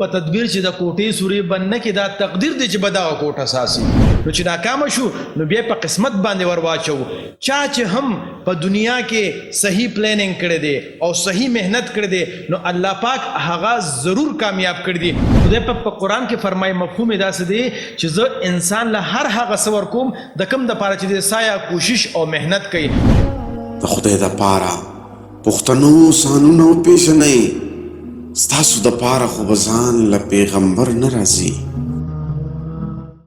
په تدبیر چې د کوټې سوري بنه کې دا تقدیر دی چې به دغه کوټه ساسي نو چې ناکامه شو نو بیا په قسمت باندې ور واچو چا چې هم په دنیا کې صحیح پلانینګ کړی دی او صحیح مهنت کړی دی نو الله پاک هغه ضرور کامیاب کړی دی. خدای په قرآن کې فرمایي مفهوم یې داسې دی چې زه انسان له هر هغه څه ورکوم د کوم دپاره چې د سایه کوشش او مهنت کوي. د خدای دپاره پښتنو سانونه وپېژنئ ستاسو دپاره خو به ځان له پیغمبر نه راځي.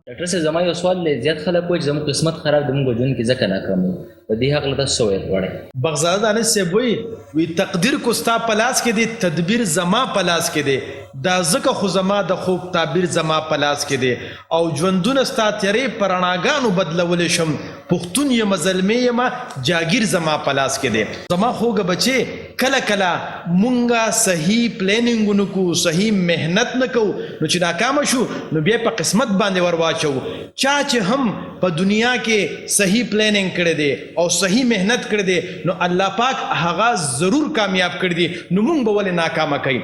ډاکټر صاحب زما یو سوال دی زیات خلک وایي چې زموږ قسمت خراب د موږ ژوند کې ځکه ناکام وو په دې هکله تاسو څه ویل غواړئ؟ بغزاده انس صاحب وایي تقدیر کو ستا په لاس کې دی تدبیر زما په لاس کې دی دا ځکه خو زما د خوب تعبیر زما په لاس کې دی او ژوندونه ستا تیرې په رڼاګانو بدلولی شم پښتون یم زلمی یم جاګیر زما په لاس کې دی. زما خوږه بچې کله کله مونږه صحیح پلانینګونه کو صحیح مهنت نه کوو نو چې ناکامه شو نو بیا په قسمت باندې ور واچو چا چې هم په دنیا کې صحیح پلانینګ کړی دی او صحیح مهنت کړی دی نو الله پاک هغه ضرور کامیاب کړی دی نو مونږ به ولې ناکامه کوي.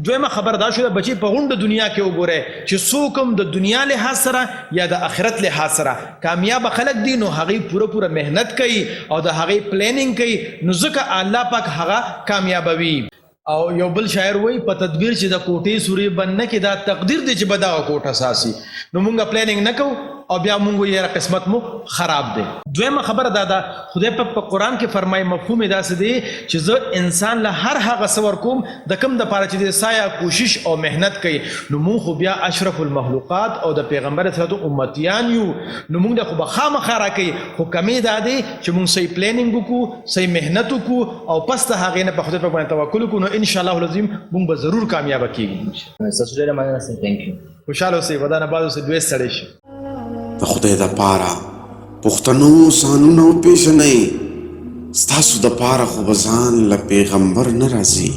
دویمه خبر دا شو د بچی په غونډه دنیا کې وګورئ چې څوک هم د دنیا لحاظ سره یا د آخرت لحاظ سره کامیاب خلک دي نو هغې پوره مهنت کوي او د هغې پلانینګ کوي نو ځکه الله پاک هغه کامیابوي. او یو بل شاعر وایي په تدبیر چې د کوټې سوري بنه کې دا تقدیر دی چې به دغه کوټه ساسي نو مونږ پلانینګ نه کوو او بیا مونږ یې قسمت مو خراب دی. دویمه خبره دا ده خدای په قرآن کې فرمایي مفهوم یې داسې دی چې زه انسان له هر هغه څه ورکوم د کوم دپاره چې د سایه کوشش او مهنت کوي نو مونږ خو بیا اشرف المخلوقات او د پیغمبر صلی امتیان یو نو مونږ د خو به خامخا راکوي خو کمې دا دی چې مونږ صحیح پلانینګ وکړو صحیح مهنت وکړو او پس د هغې نه په خدای پاک باندې توکل وکړو نو انشاءالله العظیم مونږ به ضرور کامیابه کېږو. ستاسو ډېره مننه صاحب تhank you. خوشحاله اوسئ ودانه بعد اوسئ دوی ستړی شي. د خدای دپاره پښتنو سانونه وپېژنئ ستاسو دپاره خو به ځان له پیغمبر نه راځي.